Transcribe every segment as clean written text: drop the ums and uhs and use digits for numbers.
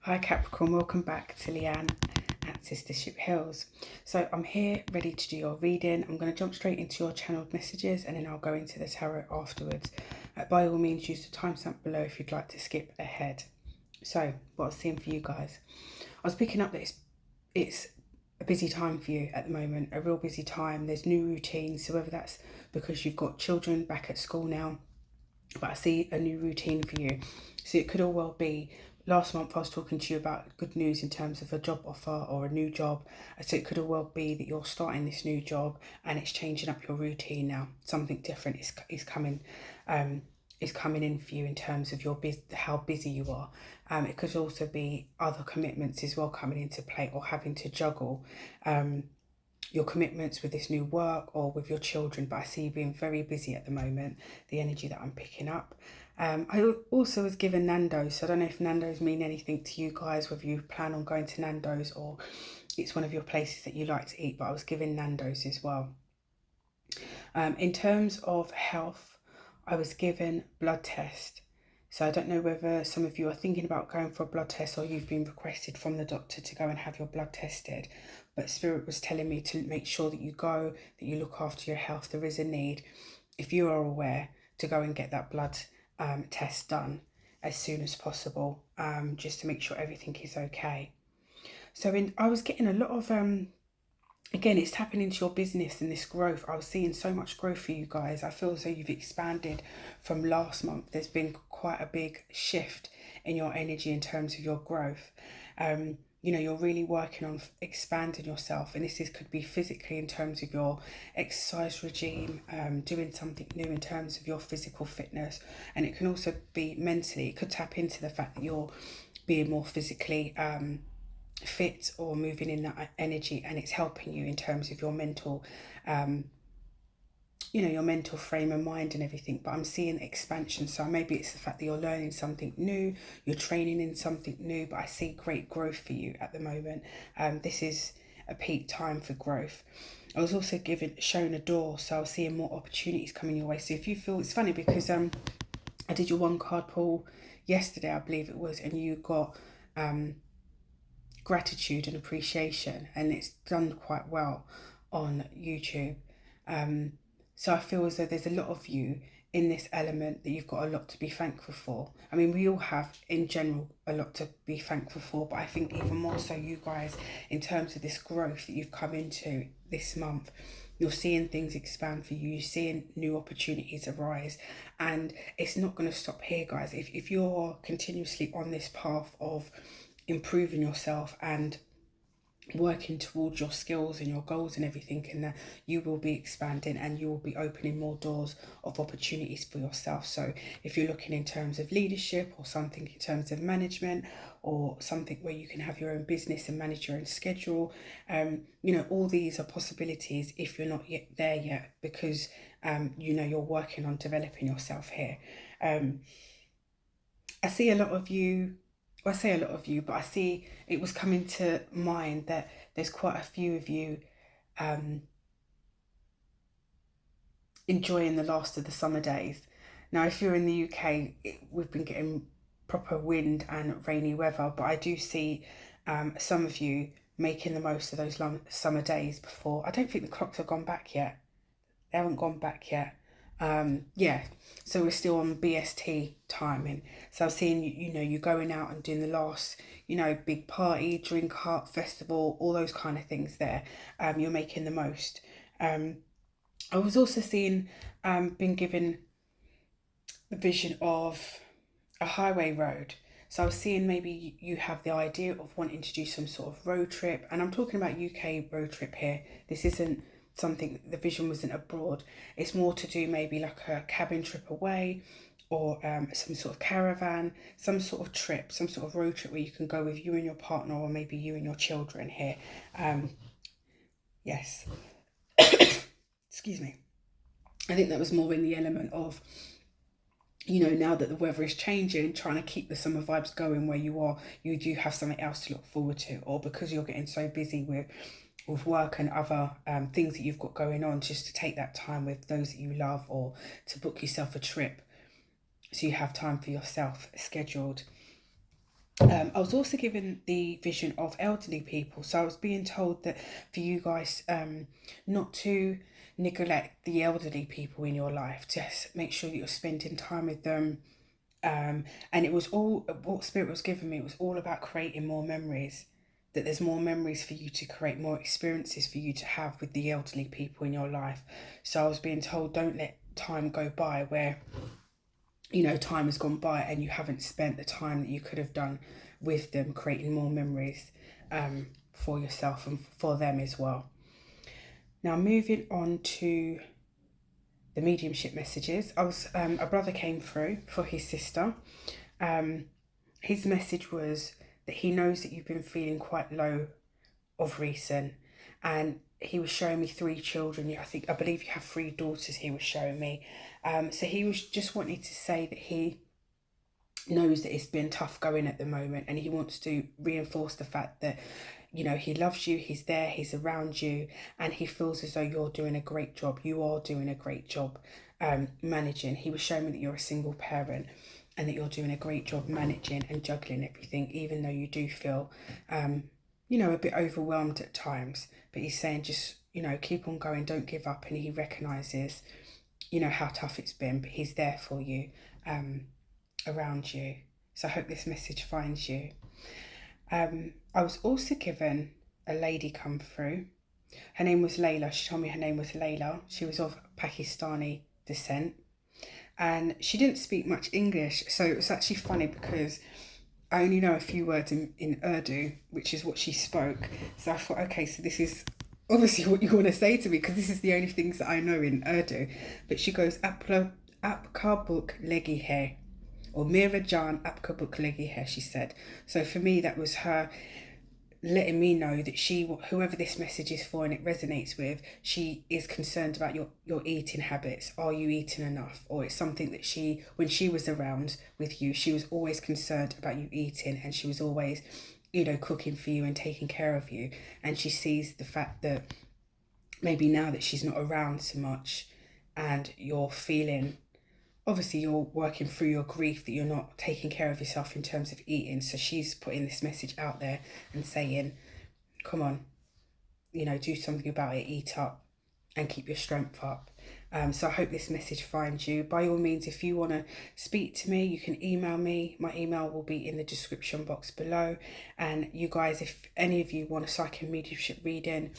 Hi Capricorn, welcome back to Leanne at Sistership Hills. So I'm here ready to do your reading. I'm going to jump straight into your channeled messages and then I'll go into the tarot afterwards. By all means, use the timestamp below if you'd like to skip ahead. So what I was seeing for you guys, I was picking up that it's a busy time for you at the moment, a real busy time. There's new routines, so whether that's because you've got children back at school now, but I see a new routine for you. So it could all well be, last month I was talking to you about good news in terms of a job offer or a new job. So it could all well be that you're starting this new job and it's changing up your routine now. Something different is coming in for you in terms of how busy you are. It could also be other commitments as well coming into play, or having to juggle your commitments with this new work or with your children. But I see you being very busy at the moment, the energy that I'm picking up. I also was given Nando's, so I don't know if Nando's mean anything to you guys, whether you plan on going to Nando's or it's one of your places that you like to eat, but I was given Nando's as well. In terms of health, I was given blood test. So I don't know whether some of you are thinking about going for a blood test or you've been requested from the doctor to go and have your blood tested. But Spirit was telling me to make sure that you go, that you look after your health. There is a need, if you are aware, to go and get that blood test done as soon as possible, just to make sure everything is okay. So I was getting a lot of again, it's tapping into your business and this growth. I was seeing so much growth for you guys. I feel as though you've expanded from last month. There's been quite a big shift in your energy in terms of your growth. You're really working on expanding yourself, and could be physically in terms of your exercise regime, doing something new in terms of your physical fitness, and it can also be mentally. It could tap into the fact that you're being more physically fit or moving in that energy, and it's helping you in terms of your mental your mental frame of mind and everything. But I'm seeing expansion, so maybe it's the fact that you're learning something new, you're training in something new, but I see great growth for you at the moment. This is a peak time for growth. I was also shown a door, so I was seeing more opportunities coming your way. So if you feel, it's funny because I did your one card pull yesterday, I believe it was, and you got gratitude and appreciation, and it's done quite well on YouTube. So I feel as though there's a lot of you in this element that you've got a lot to be thankful for. I mean, we all have in general a lot to be thankful for, but I think even more so you guys, in terms of this growth that you've come into this month, you're seeing things expand for you, you're seeing new opportunities arise, and it's not going to stop here, guys. If you're continuously on this path of improving yourself and working towards your skills and your goals and everything, and that you will be expanding and you will be opening more doors of opportunities for yourself. So if you're looking in terms of leadership or something in terms of management or something where you can have your own business and manage your own schedule, all these are possibilities if you're not yet there yet, because you're working on developing yourself here. I see a lot of you, I say a lot of you, but I see it was coming to mind that there's quite a few of you enjoying the last of the summer days. Now, if you're in the UK, we've been getting proper wind and rainy weather, but I do see some of you making the most of those long summer days before. I don't think the clocks have gone back yet. They haven't gone back yet. So we're still on BST timing. So I'm seeing you going out and doing the last, big party, drink up, festival, all those kind of things there. You're making the most. I was also seeing, been given the vision of a highway road. So I was seeing maybe you have the idea of wanting to do some sort of road trip, and I'm talking about UK road trip here. This isn't something, the vision wasn't abroad. It's more to do maybe like a cabin trip away, or some sort of caravan, some sort of trip, some sort of road trip where you can go with you and your partner, or maybe you and your children here. Yes. Excuse me. I think that was more in the element of, now that the weather is changing, trying to keep the summer vibes going where you are, you do have something else to look forward to, or because you're getting so busy with work and other things that you've got going on, just to take that time with those that you love, or to book yourself a trip so you have time for yourself scheduled. I was also given the vision of elderly people. So I was being told that for you guys not to neglect the elderly people in your life, to make sure that you're spending time with them. And it was all, what Spirit was giving me, it was all about creating more memories. That there's more memories for you to create, more experiences for you to have with the elderly people in your life. So I was being told, don't let time go by where, you know, time has gone by and you haven't spent the time that you could have done with them, creating more memories for yourself and for them as well. Now, moving on to the mediumship messages. A brother came through for his sister. His message was that he knows that you've been feeling quite low of recent, and he was showing me 3 children. I believe you have 3 daughters. He was showing me. So he was just wanting to say that he knows that it's been tough going at the moment, and he wants to reinforce the fact that, you know, he loves you, he's there, he's around you, and he feels as though you're doing a great job. You are doing a great job managing. He was showing me that you're a single parent and that you're doing a great job managing and juggling everything, even though you do feel, you know, a bit overwhelmed at times. But he's saying, just, you know, keep on going, don't give up. And he recognises, you know, how tough it's been, but he's there for you, around you. So I hope this message finds you. I was also given a lady come through. Her name was Layla. She told me her name was Layla. She was of Pakistani descent, and she didn't speak much English. So it was actually funny because I only know a few words in Urdu, which is what she spoke. So I thought, okay, so this is obviously what you want to say to me, because this is the only things that I know in Urdu. But she goes, Apka book legi hai, or Mira Jan Apka book legi hai, she said. So for me, that was her letting me know that whoever this message is for and it resonates with, she is concerned about your eating habits. Are you eating enough? Or it's something that when she was around with you, she was always concerned about you eating, and she was always, you know, cooking for you and taking care of you. And she sees the fact that maybe now that she's not around so much and you're feeling, obviously you're working through your grief, that you're not taking care of yourself in terms of eating. So she's putting this message out there and saying, come on, you know, do something about it, eat up and keep your strength up. So I hope this message finds you. By all means, if you want to speak to me, you can email me. My email will be in the description box below. And you guys, if any of you want a psychic mediumship reading,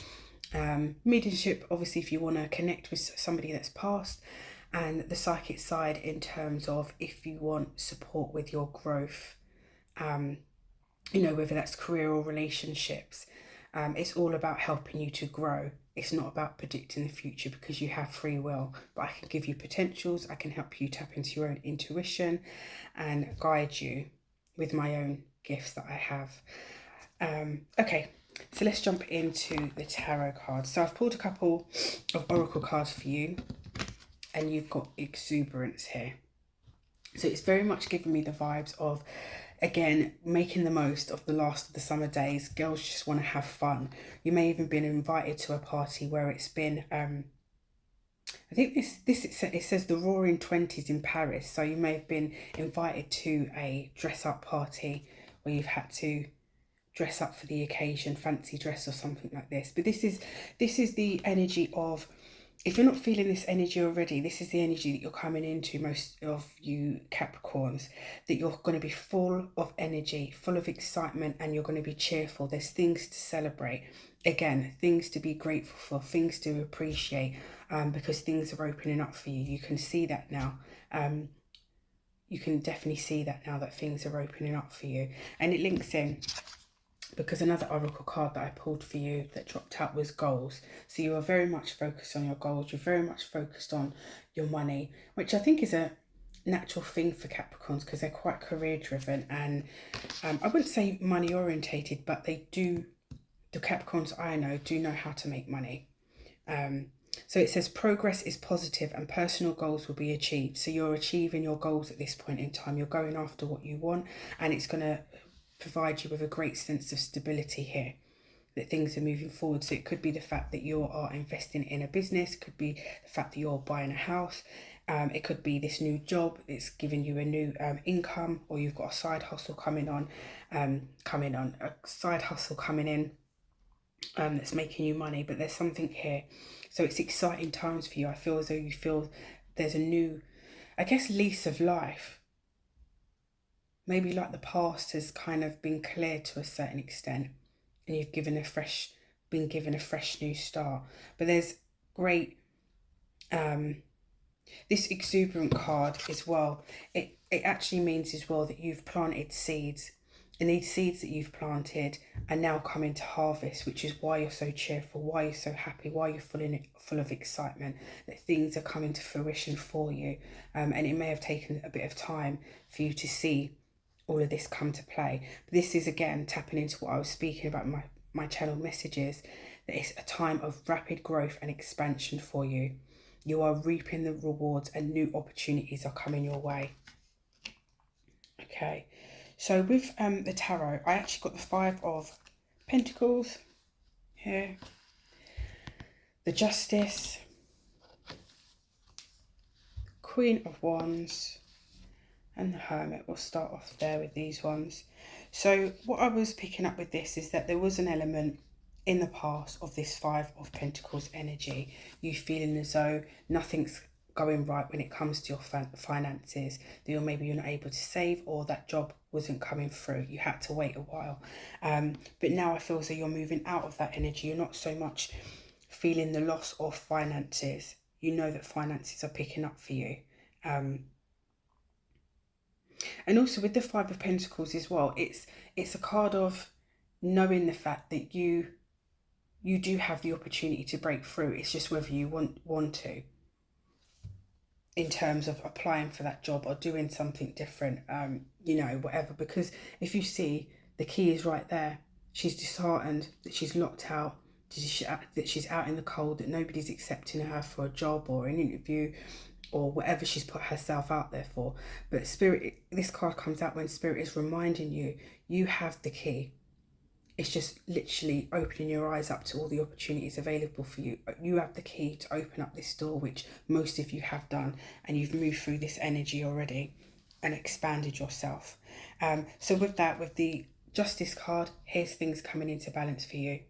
mediumship, obviously, if you want to connect with somebody that's passed, and the psychic side in terms of if you want support with your growth, you know, whether that's career or relationships. It's all about helping you to grow. It's not about predicting the future, because you have free will. But I can give you potentials. I can help you tap into your own intuition and guide you with my own gifts that I have. Okay, so let's jump into the tarot cards. So I've pulled a couple of oracle cards for you, and you've got exuberance here. So it's very much giving me the vibes of, again, making the most of the last of the summer days. Girls just want to have fun. You may even been invited to a party where it's been, I think it says the Roaring 20s in Paris. So you may have been invited to a dress up party where you've had to dress up for the occasion, fancy dress or something like this. But this is the energy of, if you're not feeling this energy already, this is the energy that you're coming into, most of you Capricorns, that you're going to be full of energy, full of excitement, and you're going to be cheerful. There's things to celebrate. Again, things to be grateful for, things to appreciate, because things are opening up for you. You can see that now. You can definitely see that now, that things are opening up for you. And it links in, because another oracle card that I pulled for you that dropped out was goals. So you are very much focused on your goals. You're very much focused on your money, which I think is a natural thing for Capricorns, because they're quite career driven, and I wouldn't say money orientated, but they do, the Capricorns I know do know how to make money. So it says progress is positive and personal goals will be achieved. So you're achieving your goals at this point in time. You're going after what you want, and it's going to provide you with a great sense of stability here, that things are moving forward. So it could be the fact that you are investing in a business, could be the fact that you're buying a house, It could be this new job, it's giving you a new income, or you've got a side hustle coming in, that's making you money, but there's something here. So it's exciting times for you. I feel as though you feel there's a new, I guess, lease of life. Maybe like the past has kind of been cleared to a certain extent, and you've been given a fresh new start. But there's great, this exuberant card as well. It actually means as well that you've planted seeds, and these seeds that you've planted are now coming to harvest, which is why you're so cheerful, why you're so happy, why you're full of excitement, that things are coming to fruition for you. And it may have taken a bit of time for you to see all of this come to play. But this is, again, tapping into what I was speaking about in my channel messages, that it's a time of rapid growth and expansion for you. You are reaping the rewards and new opportunities are coming your way. Okay, so with the tarot, I actually got the Five of Pentacles here, the Justice, Queen of Wands, and the Hermit. We'll start off there with these ones. So what I was picking up with this is that there was an element in the past of this Five of Pentacles energy, you feeling as though nothing's going right when it comes to your finances, that you're not able to save, or that job wasn't coming through, you had to wait a while. But now I feel as though you're moving out of that energy. You're not so much feeling the loss of finances. You know that finances are picking up for you. And also with the Five of Pentacles as well, it's a card of knowing the fact that you do have the opportunity to break through. It's just whether you want to, in terms of applying for that job or doing something different, whatever. Because if you see, the key is right there. She's disheartened that she's locked out, that she's out in the cold, that nobody's accepting her for a job or an interview or whatever she's put herself out there for. But Spirit, this card comes out when Spirit is reminding you, you have the key. It's just literally opening your eyes up to all the opportunities available for you. You have the key to open up this door, which most of you have done, and you've moved through this energy already and expanded yourself. So with that, with the Justice card, here's things coming into balance for you.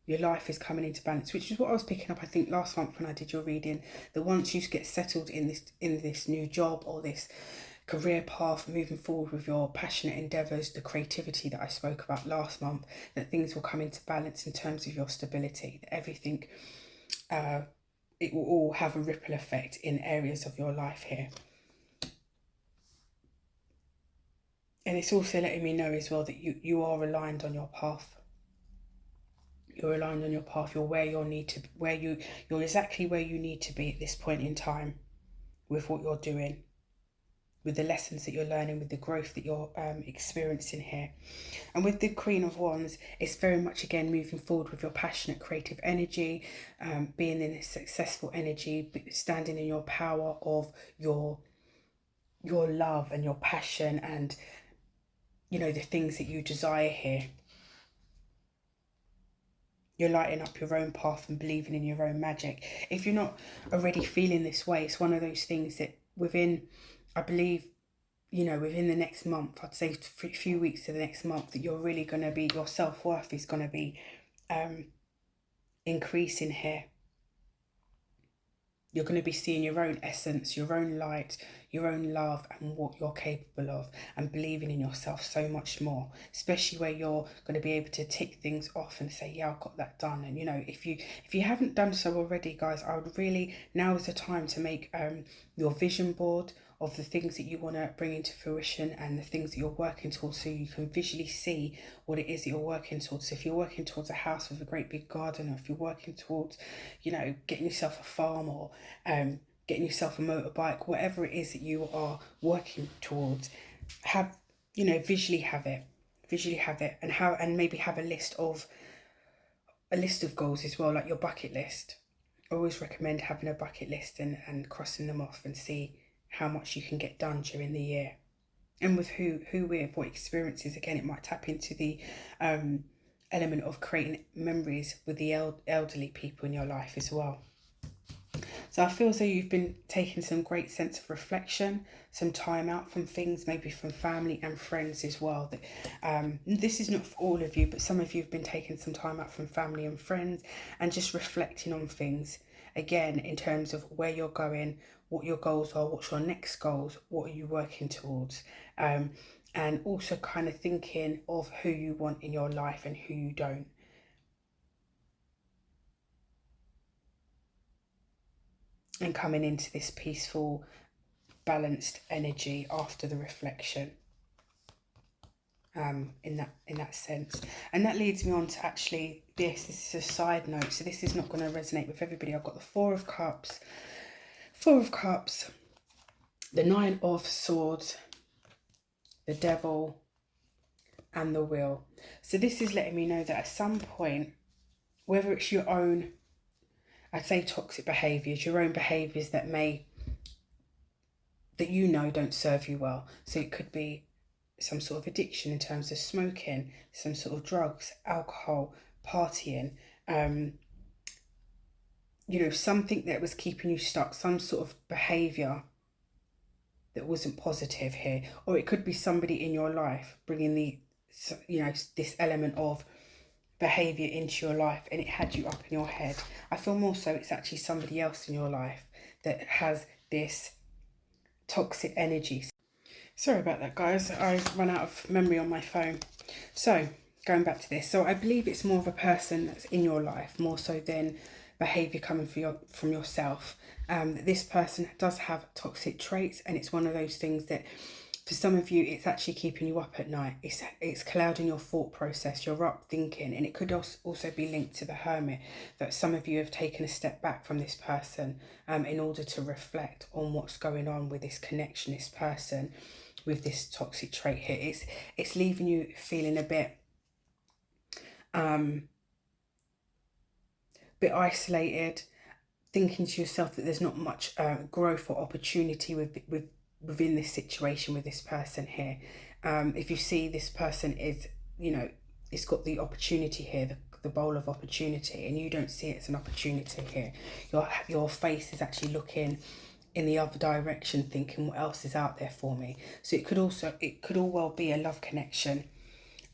Your life is coming into balance, which is what I was picking up, I think, last month when I did your reading. That once you get settled in this new job or this career path, moving forward with your passionate endeavours, the creativity that I spoke about last month, that things will come into balance in terms of your stability, that everything, it will all have a ripple effect in areas of your life here. And it's also letting me know as well that you are aligned on your path. You're aligned on your path. You're you're exactly where you need to be at this point in time, with what you're doing, with the lessons that you're learning, with the growth that you're experiencing here. And with the Queen of Wands, it's very much, again, moving forward with your passionate creative energy, being in a successful energy, standing in your power of your love and your passion and, the things that you desire here. You're lighting up your own path and believing in your own magic. If you're not already feeling this way, it's one of those things that within, I believe, within the next month, I'd say a few weeks to the next month, that you're really going to be, your self-worth is going to be increasing here. You're going to be seeing your own essence, your own light, your own love, and what you're capable of, and believing in yourself so much more, especially where you're going to be able to tick things off and say, yeah, I've got that done. And if you haven't done so already, guys, I would really, now is the time to make your vision board of the things that you want to bring into fruition and the things that you're working towards, so you can visually see what it is that you're working towards. So if you're working towards a house with a great big garden, or if you're working towards, getting yourself a farm, or getting yourself a motorbike, whatever it is that you are working towards, visually have it, and maybe have a list of goals as well, like your bucket list. I always recommend having a bucket list and crossing them off, and see how much you can get done during the year, and with who with what experiences. Again, it might tap into the element of creating memories with the elderly people in your life as well. So I feel as though you've been taking some great sense of reflection, some time out from things, maybe from family and friends as well. This is not for all of you, but some of you have been taking some time out from family and friends and just reflecting on things. Again, in terms of where you're going, what your goals are, what's your next goals, what are you working towards? And also kind of thinking of who you want in your life and who you don't. And coming into this peaceful, balanced energy after the reflection, in that sense. And that leads me on to actually this is a side note, so this is not going to resonate with everybody. I've got the Four of Cups, the Nine of Swords, the Devil, and the Wheel. So this is letting me know that at some point, whether it's your own, I'd say toxic behaviours, your own behaviours that you know don't serve you well. So it could be some sort of addiction in terms of smoking, some sort of drugs, alcohol, partying, something that was keeping you stuck, some sort of behaviour that wasn't positive here. Or it could be somebody in your life bringing this element of behaviour into your life, and it had you up in your head. I feel more so it's actually somebody else in your life that has this toxic energy. Sorry about that, guys. I run out of memory on my phone. So going back to this, so I believe it's more of a person that's in your life more so than behaviour coming from yourself. This person does have toxic traits, and it's one of those things that for some of you, it's actually keeping you up at night. It's clouding your thought process. You're up thinking, and it could also be linked to the Hermit, that some of you have taken a step back from this person in order to reflect on what's going on with this connection, this person with this toxic trait here. It's leaving you feeling a bit isolated, thinking to yourself that there's not much growth or opportunity within this situation with this person here. If you see this person is, it's got the opportunity here, the bowl of opportunity, and you don't see it as an opportunity here. Your face is actually looking in the other direction, thinking what else is out there for me. So it could all well be a love connection,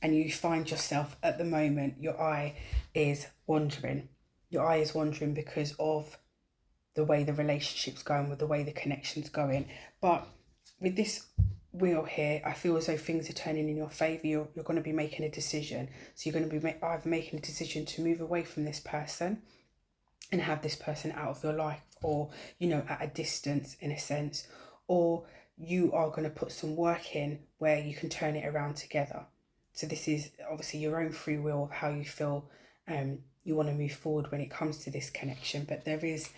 and you find yourself at the moment, your eye is wandering because of the way the relationship's going, with the way the connection's going. But with this wheel here, I feel as though things are turning in your favour. You're going to be making a decision. So you're going to be either making a decision to move away from this person and have this person out of your life, or, at a distance in a sense, or you are going to put some work in where you can turn it around together. So this is obviously your own free will of how you feel you want to move forward when it comes to this connection. But there is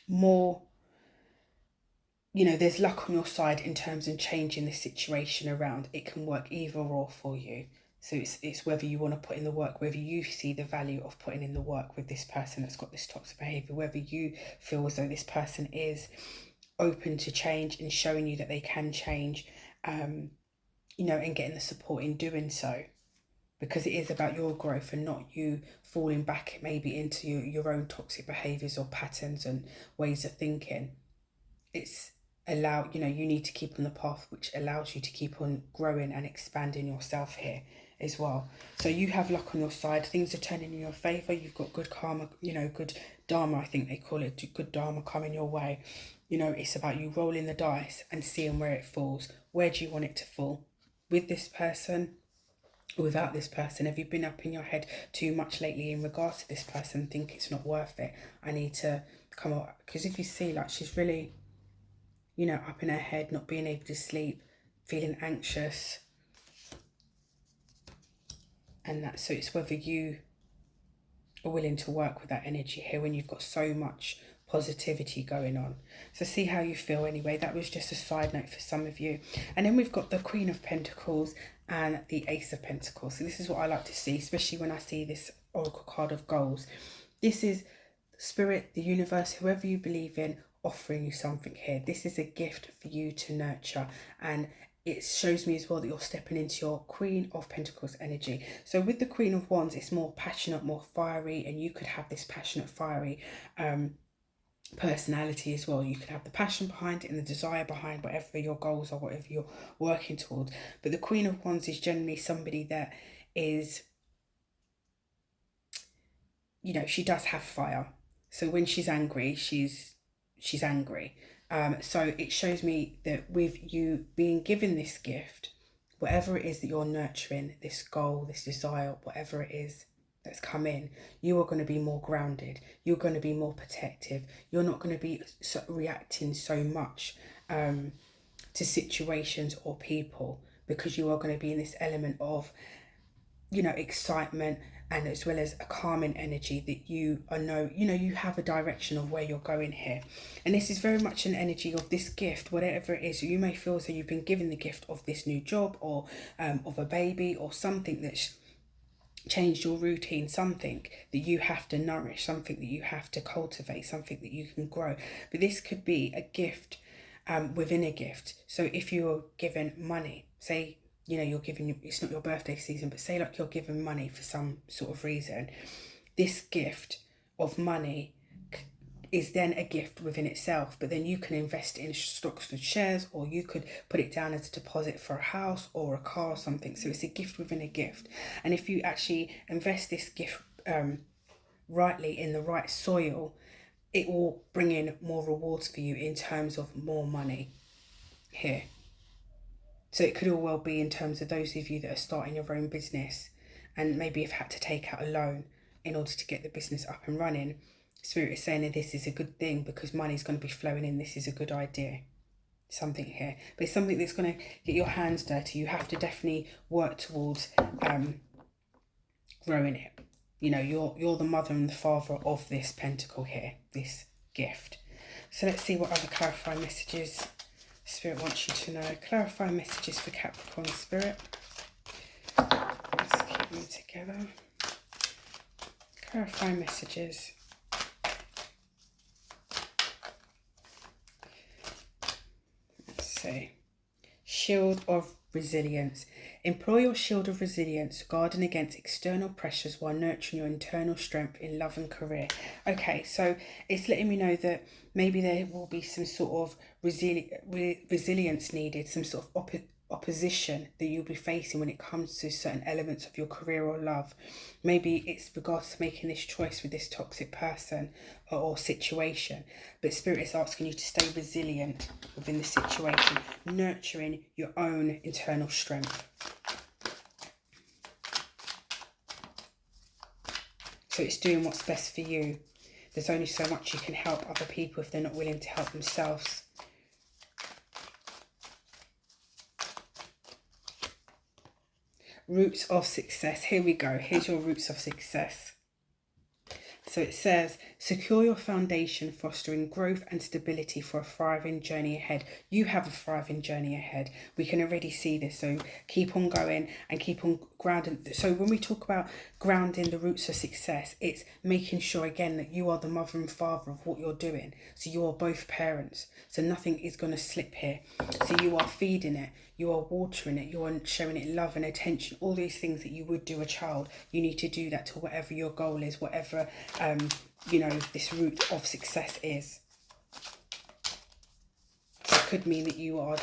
more, there's luck on your side in terms of changing the situation around. It can work either or for you. So it's whether you want to put in the work, whether you see the value of putting in the work with this person that's got this toxic behaviour, whether you feel as though this person is open to change and showing you that they can change, and getting the support in doing so. Because it is about your growth and not you falling back maybe into your own toxic behaviours or patterns and ways of thinking. It's you need to keep on the path which allows you to keep on growing and expanding yourself here as well. So you have luck on your side. Things are turning in your favour. You've got good karma, good dharma, I think they call it, good dharma coming your way. It's about you rolling the dice and seeing where it falls. Where do you want it to fall? With this person, without this person? Have you been up in your head too much lately in regards to this person? Think it's not worth it? I need to come out. Because if you see, like, she's really, up in her head, not being able to sleep, feeling anxious, and that. So it's whether you are willing to work with that energy here when you've got so much positivity going on. So see how you feel anyway. That was just a side note for some of you. And then we've got the Queen of Pentacles and the Ace of Pentacles. So this is what I like to see, especially when I see this Oracle card of goals. This is Spirit, the universe, whoever you believe in, offering you something here. This is a gift for you to nurture, and it shows me as well that you're stepping into your Queen of Pentacles energy. So with the Queen of Wands, it's more passionate, more fiery, and you could have this passionate, fiery personality as well. You can have the passion behind it and the desire behind whatever your goals are, whatever you're working towards. But the Queen of Wands is generally somebody that is, you know, she does have fire. So when she's angry, she's angry. So it shows me that with you being given this gift, whatever it is that you're nurturing, this goal, this desire, whatever it is that's come in, you are going to be more grounded. You're going to be more protective. You're not going to be reacting so much to situations or people, because you are going to be in this element of, you know, excitement, and as well as a calming energy that you you have a direction of where you're going here. And this is very much an energy of this gift, whatever it is. You may feel as though you've been given the gift of this new job, or of a baby, or something that's changed your routine, something that you have to nourish, something that you have to cultivate, something that you can grow. But this could be a gift within a gift. So if you're given money, say, you know, you're given, it's not your birthday season, but say like you're given money for some sort of reason, this gift of money is then a gift within itself. But then you can invest in stocks and shares, or you could put it down as a deposit for a house or a car or something. So it's a gift within a gift. And if you actually invest this gift rightly in the right soil, it will bring in more rewards for you in terms of more money here. So it could all well be in terms of those of you that are starting your own business and maybe have had to take out a loan in order to get the business up and running. Spirit is saying that this is a good thing because money is going to be flowing in. This is a good idea. Something here. But it's something that's going to get your hands dirty. You have to definitely work towards growing it. You know, you're the mother and the father of this pentacle here, this gift. So let's see what other clarifying messages Spirit wants you to know. Clarifying messages for Capricorn Spirit. Let's keep them together. Clarifying messages. Let's see. Shield of resilience. Employ your shield of resilience, guarding against external pressures while nurturing your internal strength in love and career. Okay, so it's letting me know that maybe there will be some sort of resilience needed, some sort of opposition that you'll be facing when it comes to certain elements of your career or love. Maybe it's regards to making this choice with this toxic person or situation, but Spirit is asking you to stay resilient within the situation, nurturing your own internal strength. So it's doing what's best for you. There's only so much you can help other people if they're not willing to help themselves. Roots of success. Here we go. Here's your roots of success. So it says, secure your foundation, fostering growth and stability for a thriving journey ahead. You have a thriving journey ahead. We can already see this. So keep on going and keep on grounding. So when we talk about grounding the roots of success, it's making sure again that you are the mother and father of what you're doing. So you are both parents. So nothing is going to slip here. So you are feeding it. You are watering it. You are showing it love and attention. All these things that you would do a child. You need to do that to whatever your goal is, whatever you know, this root of success is. So it could mean that you are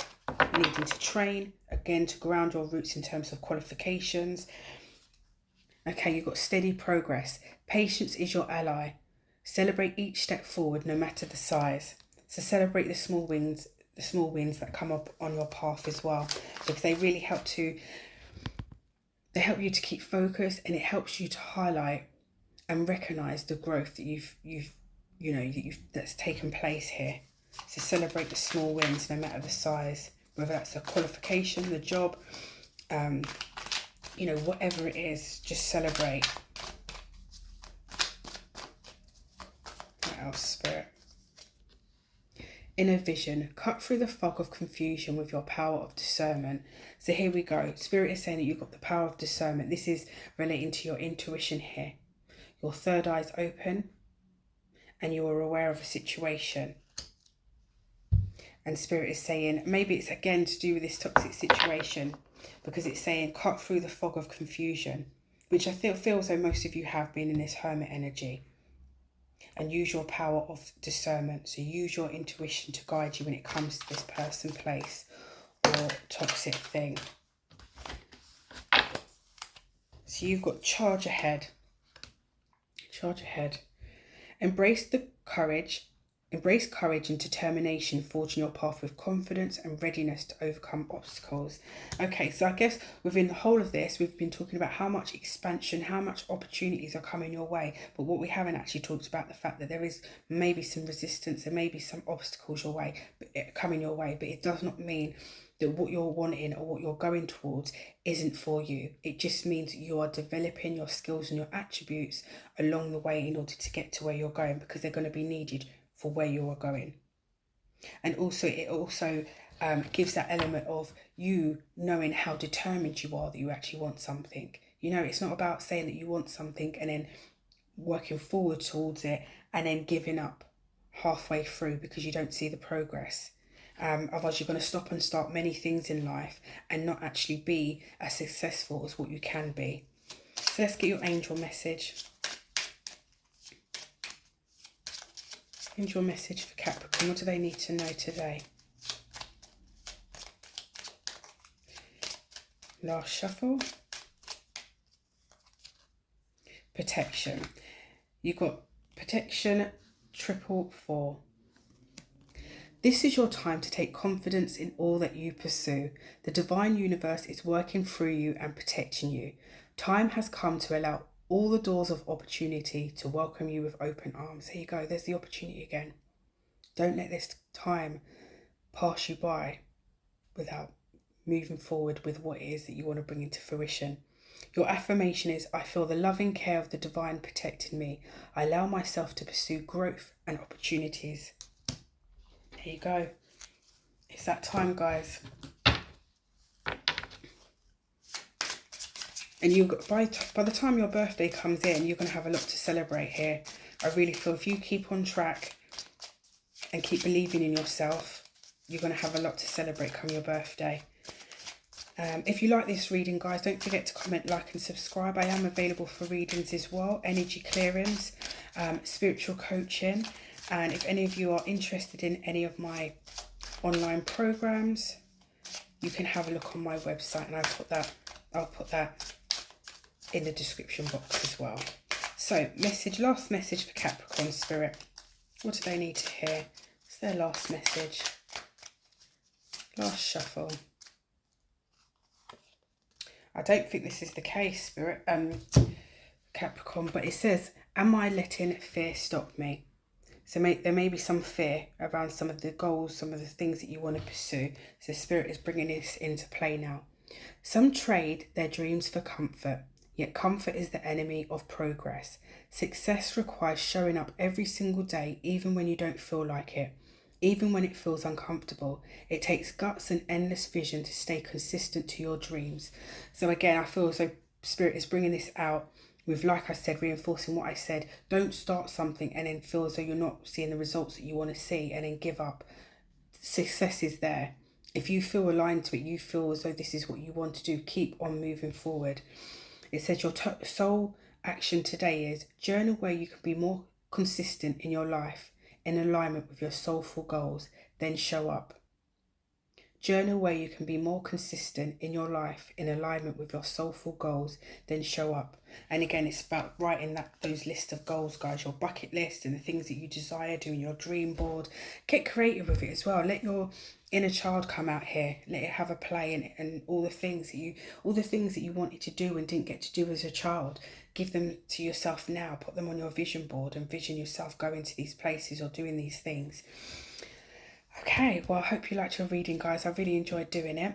needing to train, again, to ground your roots in terms of qualifications. Okay, you've got steady progress. Patience is your ally. Celebrate each step forward, no matter the size. So celebrate the small wins that come up on your path as well, because they really help you to keep focused, and it helps you to highlight and recognize the growth that that's taken place here. So celebrate the small wins, no matter the size, whether that's a qualification, the job, you know, whatever it is, just celebrate. What else, Spirit? Inner vision. Cut through the fog of confusion with your power of discernment. So here we go. Spirit is saying that you've got the power of discernment. This is relating to your intuition here. Your third eye's open and you are aware of a situation. And Spirit is saying, maybe it's again to do with this toxic situation, because it's saying cut through the fog of confusion, which I feel as though most of you have been in this hermit energy. and use your power of discernment. So use your intuition to guide you when it comes to this person, place, or toxic thing. So you've got charge ahead. Charge ahead. Embrace courage and determination, forging your path with confidence and readiness to overcome obstacles. Okay, so I guess within the whole of this, we've been talking about how much expansion, how much opportunities are coming your way. But what we haven't actually talked about the fact that there is maybe some resistance and maybe some obstacles coming your way. But it does not mean that what you're wanting or what you're going towards isn't for you. It just means you are developing your skills and your attributes along the way in order to get to where you're going, because they're going to be needed for where you are going. And also it gives that element of you knowing how determined you are that you actually want something. You know, it's not about saying that you want something and then working forward towards it and then giving up halfway through because you don't see the progress. Otherwise you're going to stop and start many things in life and not actually be as successful as what you can be. So let's get your angel message. Angel message for Capricorn. What do they need to know today? Last shuffle. Protection. You've got protection 444. This is your time to take confidence in all that you pursue. The divine universe is working through you and protecting you. Time has come to allow all the doors of opportunity to welcome you with open arms. Here you go. There's the opportunity again. Don't let this time pass you by without moving forward with what it is that you want to bring into fruition. Your affirmation is, I feel the loving care of the divine protecting me. I allow myself to pursue growth and opportunities. Here you go. It's that time, guys. And by the time your birthday comes in, you're going to have a lot to celebrate here. I really feel if you keep on track and keep believing in yourself, you're going to have a lot to celebrate come your birthday. If you like this reading, guys, don't forget to comment, like and subscribe. I am available for readings as well, energy clearings, spiritual coaching. And if any of you are interested in any of my online programs, you can have a look on my website, and I'll put that in the description box as well. So last message for Capricorn Spirit. What do they need to hear? It's their last message. Last shuffle. I don't think this is the case, Spirit, Capricorn, but it says, am I letting fear stop me? So there may be some fear around some of the goals, some of the things that you want to pursue. So Spirit is bringing this into play now. Some trade their dreams for comfort, yet comfort is the enemy of progress. Success requires showing up every single day, even when you don't feel like it, even when it feels uncomfortable. It takes guts and endless vision to stay consistent to your dreams. So again, I feel so Spirit is bringing this out with, like I said, reinforcing what I said. Don't start something and then feel as though you're not seeing the results that you want to see and then give up. Success is there. If you feel aligned to it, you feel as though this is what you want to do, keep on moving forward. It says your sole action today is journal where you can be more consistent in your life in alignment with your soulful goals, then show up. Journal where you can be more consistent in your life in alignment with your soulful goals, then show up. And again, it's about writing those lists of goals, guys, your bucket list and the things that you desire, doing your dream board. Get creative with it as well. Let your inner child come out here. Let it have a play, and all the things that you wanted to do and didn't get to do as a child. Give them to yourself now. Put them on your vision board and vision yourself going to these places or doing these things. Okay, well, I hope you liked your reading, guys. I really enjoyed doing it.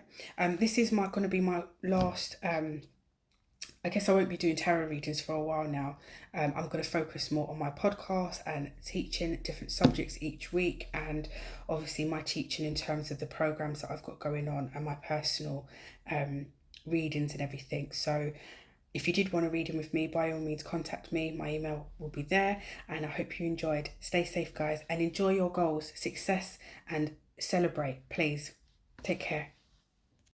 This is going to be my last, I guess I won't be doing tarot readings for a while now. I'm going to focus more on my podcast and teaching different subjects each week, and obviously my teaching in terms of the programs that I've got going on and my personal readings and everything. So if you did want a reading with me, by all means contact me. My email will be there, and I hope you enjoyed. Stay safe, guys, and enjoy your goals, success, and celebrate, please. Take care.